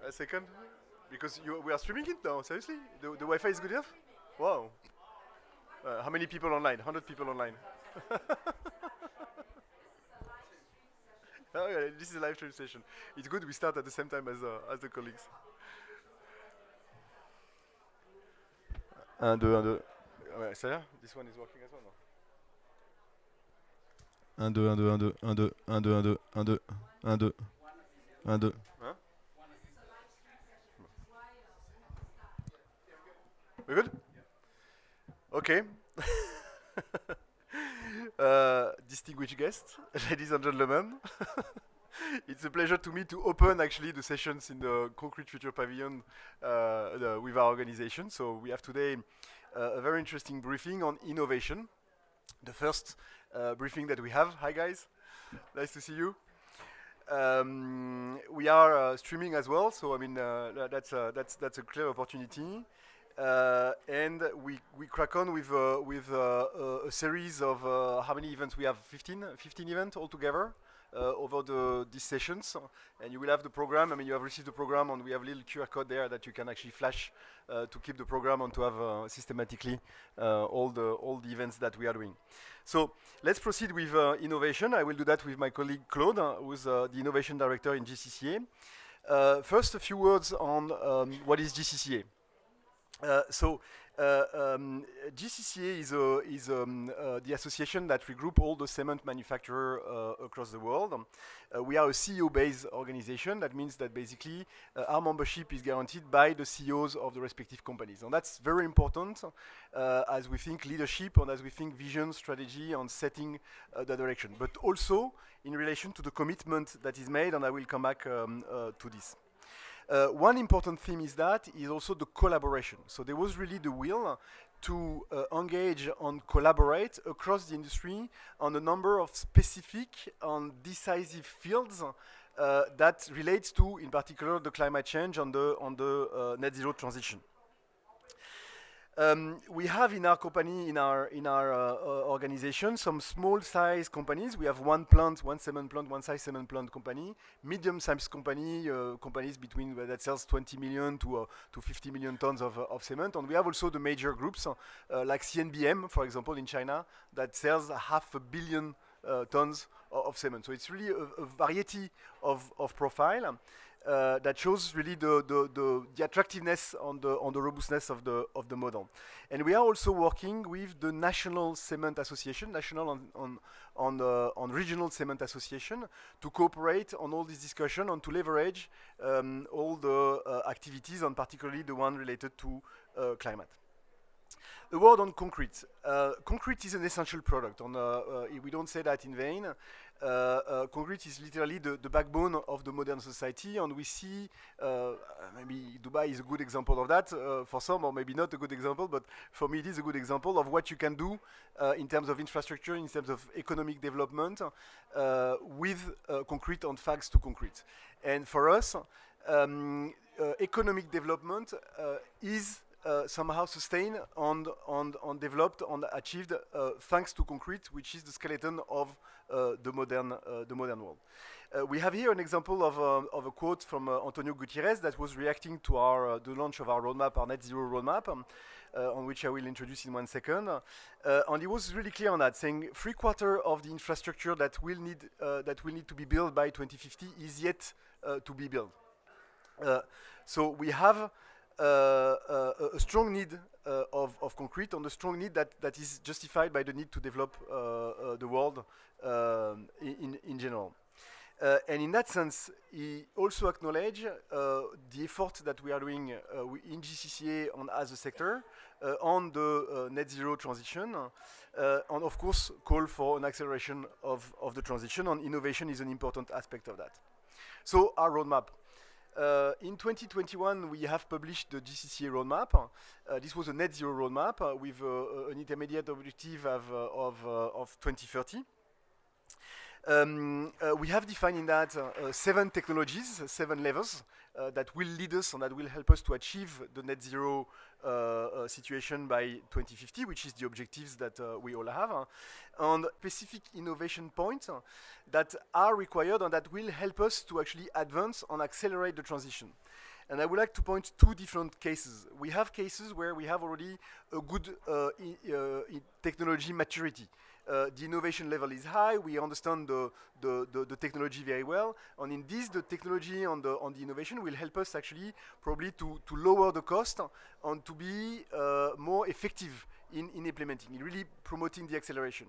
A second? Because we are streaming it now, seriously? The Wi-Fi is good enough? Wow. How many people online? 100 people online. Oh, yeah, this is a live stream session. It's good we start at the same time as the colleagues. Un, deux, un, deux. Ouais, c'est là. This one is working as well, no? Un, deux, un, deux, un, deux, un, deux, un, deux, un, deux, un, deux, un, deux, un, deux. Hein? We good? Okay. Distinguished guests, ladies and gentlemen, it's a pleasure to me to open actually the sessions in the Concrete Future Pavilion with our organization. So we have today a very interesting briefing on innovation. The first briefing that we have. Hi guys, nice to see you. We are streaming as well, so I mean that's a clear opportunity. And we crack on with a series of how many events we have? 15 events altogether over these sessions. And you will have the program. I mean, you have received the program, and we have a little QR code there that you can actually flash to keep the program and to have systematically all the events that we are doing. So let's proceed with innovation. I will do that with my colleague Claude, who's the innovation director in GCCA. First, a few words on what is GCCA. GCCA is the association that regroup all the cement manufacturers across the world. We are a CEO-based organization. That means that basically our membership is guaranteed by the CEOs of the respective companies. And that's very important as we think leadership and as we think vision, strategy, and setting the direction. But also in relation to the commitment that is made, and I will come back to this. One important theme is also the collaboration. So there was really the will to engage and collaborate across the industry on a number of specific and decisive fields that relates to, in particular, the climate change and the net zero transition. We have in our company, in our organization, some small-size companies. We have one cement plant, one size cement plant company, medium-sized company, companies between that sells 20 million to 50 million tons of cement, and we have also the major groups like CNBM, for example, in China, that sells 500 million tons of cement. So it's really a variety of profile. That shows really the attractiveness on the robustness of the model. And we are also working with the National Cement Association, national on regional cement association, to cooperate on all this discussion and to leverage all the activities, and particularly the one related to climate. A word on concrete. Concrete is an essential product, and we don't say that in vain. Concrete is literally the backbone of the modern society, and we see maybe Dubai is a good example of that for some, or maybe not a good example, but for me it is a good example of what you can do in terms of infrastructure, in terms of economic development with concrete and thanks to concrete. And for us, economic development is somehow sustained and developed and achieved thanks to concrete, which is the skeleton of the modern world. We have here an example of a quote from Antonio Gutierrez that was reacting to the launch of our roadmap, our net zero roadmap, on which I will introduce in 1 second. And he was really clear on that, saying 3/4 of the infrastructure that will need to be built by 2050 is yet to be built. So we have a strong need of concrete, and a strong need that is justified by the need to develop the world in general. And in that sense, he also acknowledged the effort that we are doing in GCCA and as a sector on the net zero transition, and of course call for an acceleration of the transition, and innovation is an important aspect of that. So our roadmap. In 2021, we have published the GCCA roadmap. This was a net zero roadmap with an intermediate objective of 2030. We have defined in that 7 technologies, 7 levels that will lead us and that will help us to achieve the net zero situation by 2050, which is the objectives that we all have, and specific innovation points that are required and that will help us to actually advance and accelerate the transition. And I would like to point two different cases. We have cases where we have already a good technology maturity. The innovation level is high. We understand the technology very well, and in this, the technology on the innovation will help us actually probably to lower the cost and to be more effective in implementing, in really promoting the acceleration.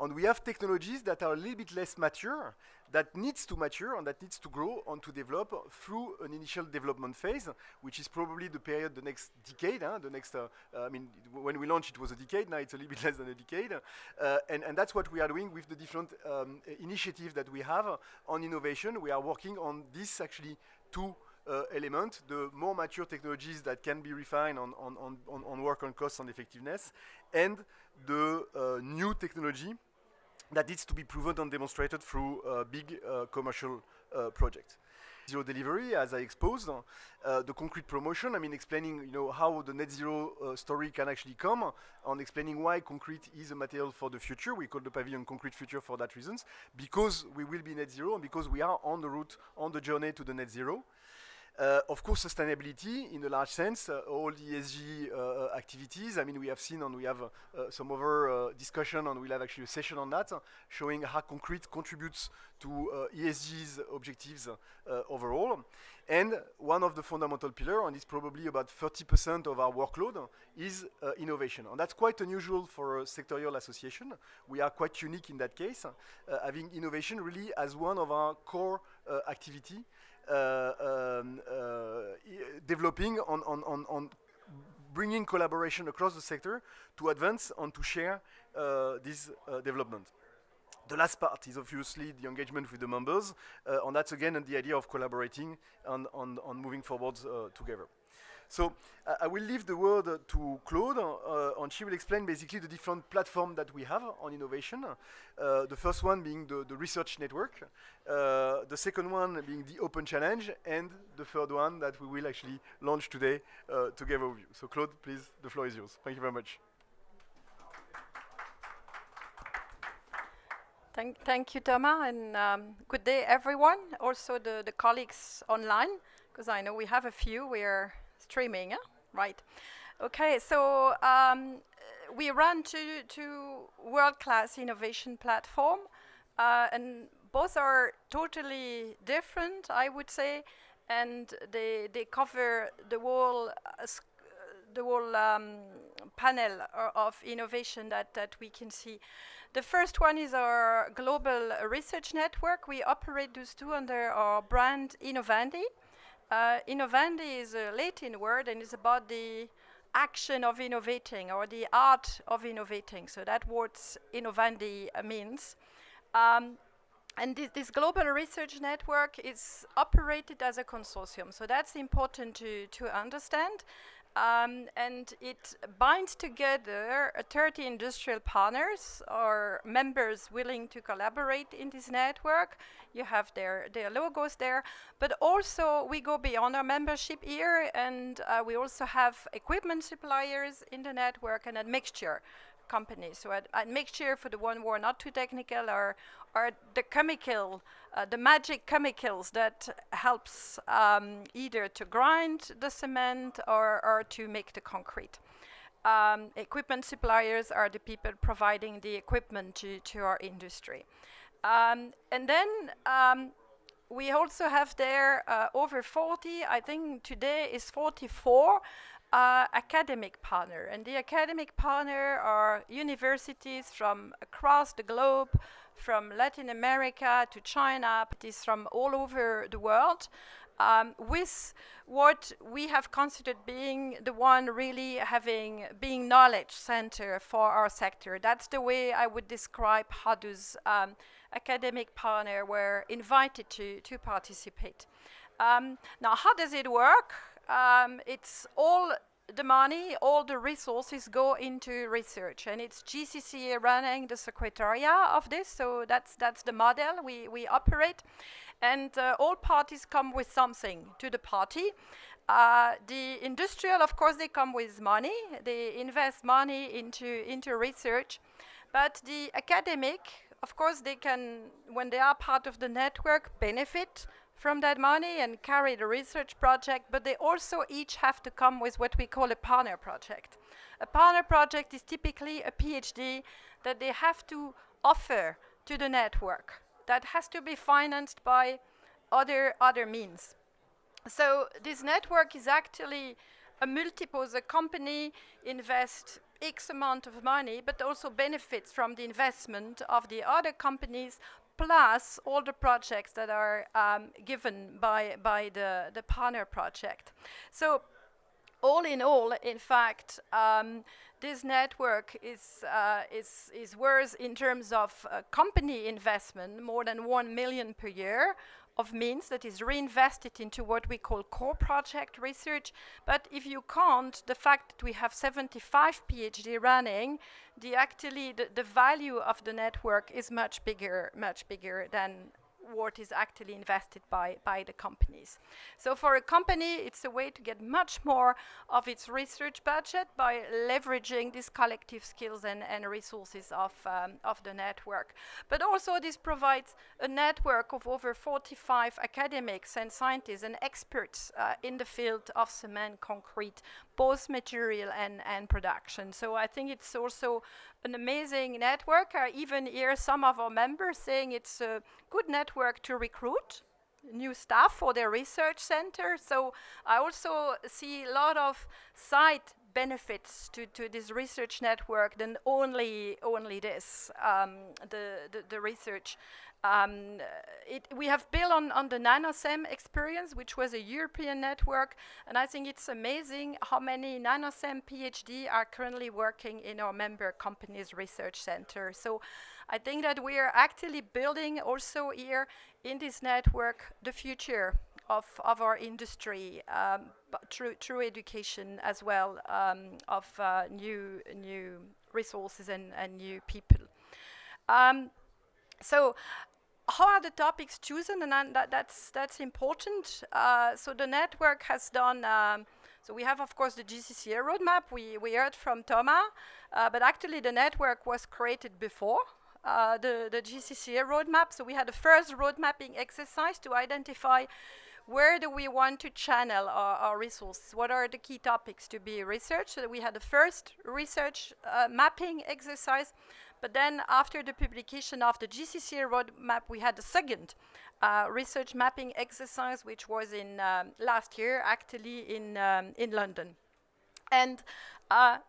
And we have technologies that are a little bit less mature, that needs to mature and that needs to grow and to develop through an initial development phase, which is probably the period, the next decade. The next, I mean, when we launched, it was a decade. Now it's a little bit less than a decade, and that's what we are doing with the different initiatives that we have on innovation. We are working on this actually two element, the more mature technologies that can be refined on work on cost and effectiveness, and the new technology that needs to be proven and demonstrated through big commercial projects. Zero delivery, as I exposed, the concrete promotion, I mean, explaining how the net zero story can actually come, and explaining why concrete is a material for the future. We call the pavilion concrete future for that reasons, because we will be net zero and because we are on the route, on the journey to the net zero. Of course, sustainability in a large sense, all the ESG activities. I mean, we have seen and we have some other discussion, and we'll have actually a session on that, showing how concrete contributes to ESG's objectives overall. And one of the fundamental pillars, and it's probably about 30% of our workload, is innovation. And that's quite unusual for a sectorial association. We are quite unique in that case, having innovation really as one of our core activity. Developing on bringing collaboration across the sector to advance and to share this development. The last part is obviously the engagement with the members, and that's again the idea of collaborating on moving forward together. So I will leave the word to Claude, and she will explain basically the different platforms that we have on innovation. The first one being the research network, the second one being the Open Challenge, and the third one that we will actually launch today together with you. So Claude, please, the floor is yours. Thank you very much. Thank you, Thomas, and good day, everyone. Also the colleagues online, because I know we have a few. We're streaming, right? Okay, so we run two world-class innovation platform, and both are totally different, I would say, and they cover the whole panel of innovation that we can see. The first one is our global research network. We operate those two under our brand Innovandi. Innovandi is a Latin word and is about the action of innovating or the art of innovating. So that's what Innovandi means. And this global research network is operated as a consortium. So that's important to understand. And it binds together 30 industrial partners or members willing to collaborate in this network. You have their logos there, but also we go beyond our membership here, and we also have equipment suppliers in the network and admixture companies. So admixture, for the one who are not too technical, are the chemical, the magic chemicals that helps either to grind the cement or to make the concrete. Equipment suppliers are the people providing the equipment to our industry. And then we also have there over 40, I think today is 44, academic partner. And the academic partner are universities from across the globe, from Latin America to China, but is from all over the world, with what we have considered being the one really being knowledge center for our sector. That's the way I would describe how those academic partners were invited to participate. Now, how does it work? It's all the money, all the resources go into research, and it's GCCA running the secretariat of this, so that's the model we operate. And all parties come with something to the party. The industrial, of course, they come with money. They invest money into research. But the academic of course, they can, when they are part of the network, benefit from that money and carry the research project, but they also each have to come with what we call a partner project. A partner project is typically a PhD that they have to offer to the network that has to be financed by other means. So this network is actually a multiple. The company invests X amount of money, but also benefits from the investment of the other companies, plus all the projects that are given by the partner project. So all in all, in fact, this network is worth, in terms of company investment, more than 1 million per year of means that is reinvested into what we call core project research. But if you count the fact that we have 75 PhD running, the value of the network is much bigger than what is actually invested by the companies. So for a company, it's a way to get much more of its research budget by leveraging these collective skills and resources of the network. But also this provides a network of over 45 academics and scientists and experts in the field of cement, concrete, both material and production. So I think it's also an amazing network. I even hear some of our members saying it's a good network to recruit new staff for their research center. So I also see a lot of side benefits to this research network than only this, the research. We have built on the NanoSem experience, which was a European network, and I think it's amazing how many NanoSem PhD are currently working in our member companies' research center. So I think that we are actually building also here in this network the future of our industry, through education as well, of new resources and new people. So how are the topics chosen? And that's important. So the network has done, so we have, of course, the GCCA roadmap. We heard from Thomas, but actually the network was created before the GCCA roadmap. So we had the first road mapping exercise to identify where do we want to channel our resources? What are the key topics to be researched? So we had the first research mapping exercise, but then after the publication of the GCCA roadmap, we had the second research mapping exercise, which was in last year, actually in London. And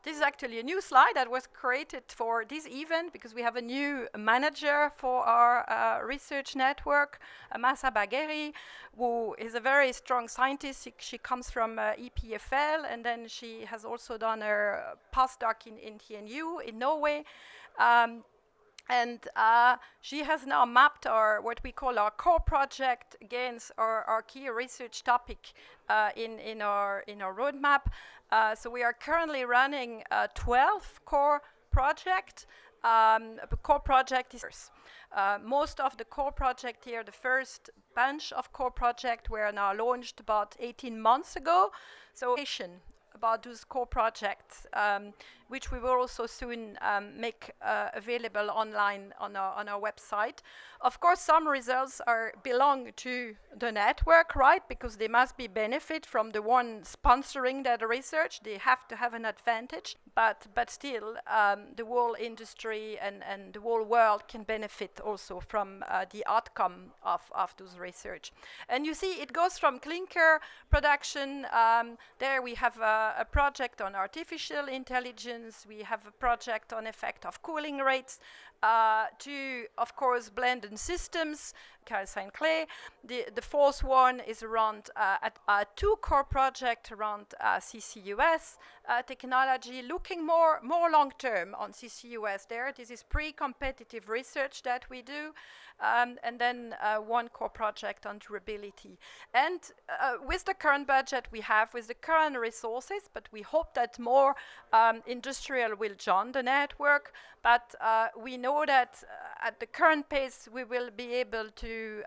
this is actually a new slide that was created for this event because we have a new manager for our research network, Masa Bagheri, who is a very strong scientist. She comes from EPFL, and then she has also done her postdoc in TNU in Norway. And she has now mapped what we call our core project against our key research topic in our roadmap. So we are currently running 12 core projects. Core project is most of the core project here, the first bunch of core projects were now launched about 18 months ago. So about those core projects, which we will also soon make available online on our website. Of course, some results belong to the network, right? Because they must be benefit from the one sponsoring that research. They have to have an advantage, but still, the whole industry and the whole world can benefit also from the outcome of those research. And you see, it goes from clinker production. There we have a project on artificial intelligence. We have a project on effect of cooling rates, to, of course, blended systems, calcine clay. The fourth one is around a two core project around CCUS technology, looking more long-term on CCUS there. This is pre-competitive research that we do. And then one core project on durability. And with the current budget we have, with the current resources, but we hope that more industrial will join the network. But we know that at the current pace we will be able to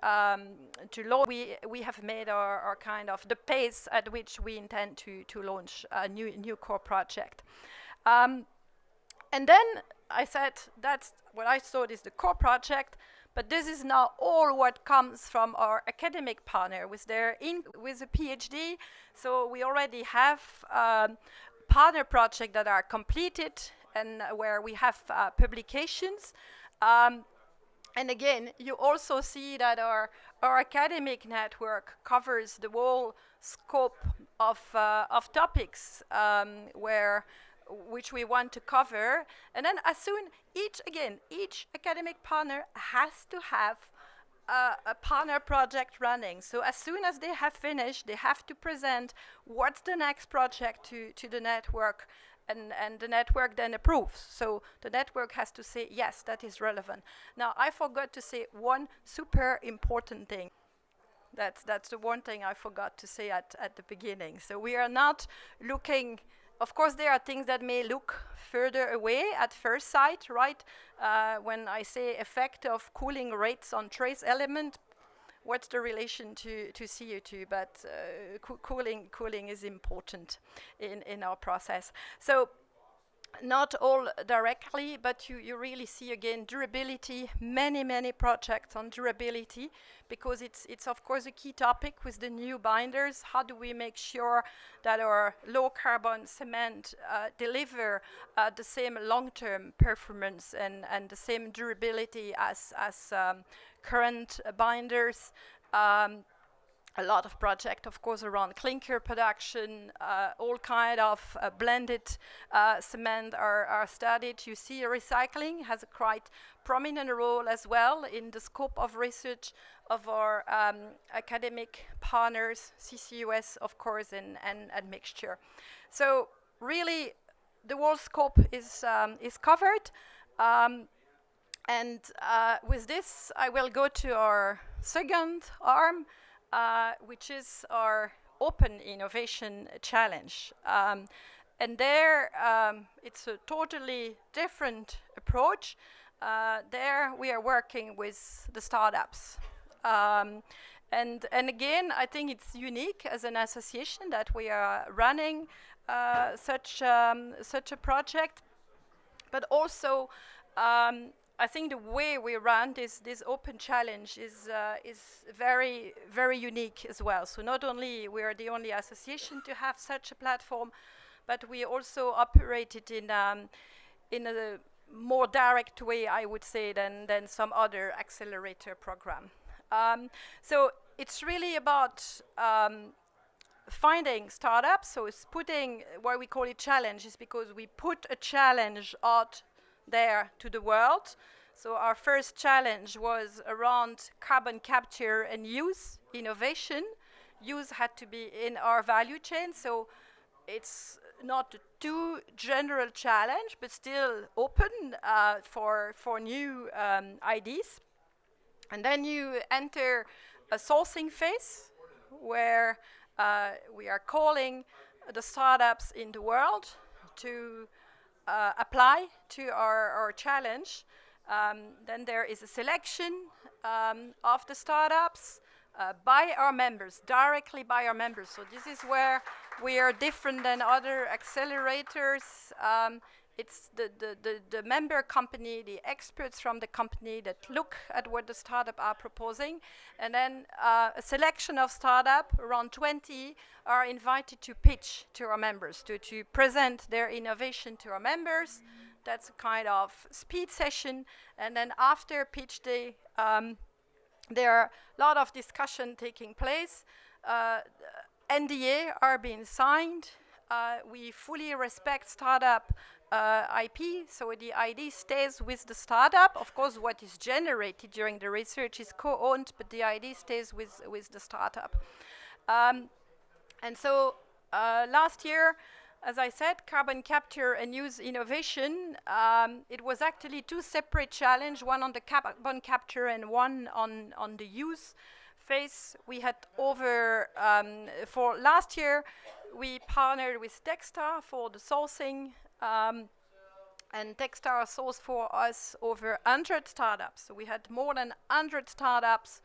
launch. We have made our kind of the pace at which we intend to launch a new core project. And then I said that's what I thought is the core project, but this is now all what comes from our academic partner with with a PhD. So we already have partner projects that are completed and where we have publications. And again, you also see that our academic network covers the whole scope of topics which we want to cover. And then as soon, each academic partner has to have a partner project running. So as soon as they have finished, they have to present what's the next project to the network, and the network then approves. So the network has to say, yes, that is relevant. Now, I forgot to say one super important thing. That's the one thing I forgot to say at the beginning. So we are not looking, of course, there are things that may look further away at first sight, right? When I say effect of cooling rates on trace element, what's the relation to CO2? But cooling is important in our process. So not all directly, but you really see again durability, many projects on durability, because it's of course a key topic with the new binders. How do we make sure that our low carbon cement deliver the same long-term performance and the same durability as current binders? A lot of projects, of course, around clinker production, all kind of blended cement are studied. You see recycling has a quite prominent role as well in the scope of research of our academic partners, CCUS, of course, and mixture. So really, the whole scope is covered. And with this, I will go to our second arm, which is our Open Innovation Challenge. And there, it's a totally different approach. There, we are working with the startups. And again, I think it's unique as an association that we are running such a project. But also, I think the way we run this open challenge is very, very unique as well. So not only we are the only association to have such a platform, but we also operate it in a more direct way, I would say, than some other accelerator program. So it's really about finding startups. So it's putting, why we call it challenge is because we put a challenge out there to the world. So our first challenge was around carbon capture and use innovation. Use had to be in our value chain, so it's not a too general challenge, but still open for new ideas. And then you enter a sourcing phase where we are calling the startups in the world to apply to our challenge. Then there is a selection of the startups by our members, directly by our members. So this is where we are different than other accelerators. It's the member company, the experts from the company that look at what the startup are proposing. And then a selection of startup, around 20, are invited to pitch to our members, to present their innovation to our members. That's a kind of speed session. And then after pitch day, there are a lot of discussion taking place. NDA are being signed. We fully respect startup IP, so the ID stays with the startup. Of course, what is generated during the research is co-owned, but the ID stays with the startup. And so last year, as I said, carbon capture and use innovation, it was actually two separate challenges, one on the carbon capture and one on the use phase. We had for last year, we partnered with Techstar for the sourcing, and Techstar sourced for us over 100 startups. So we had more than 100 startups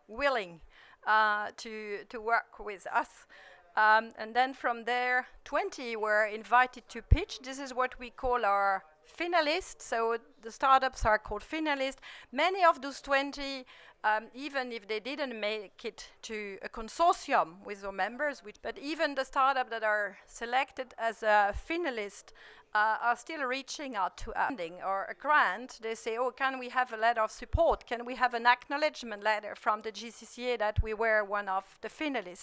willing to work with us. And then from there, 20 were invited to pitch. This is what we call our finalists, so the startups are called finalists. Many of those 20, even if they didn't make it to a consortium with our members, but even the startups that are selected as a finalist are still reaching out to funding or a grant. They say, oh, can we have a letter of support? Can we have an acknowledgement letter from the GCCA that we were one of the finalists?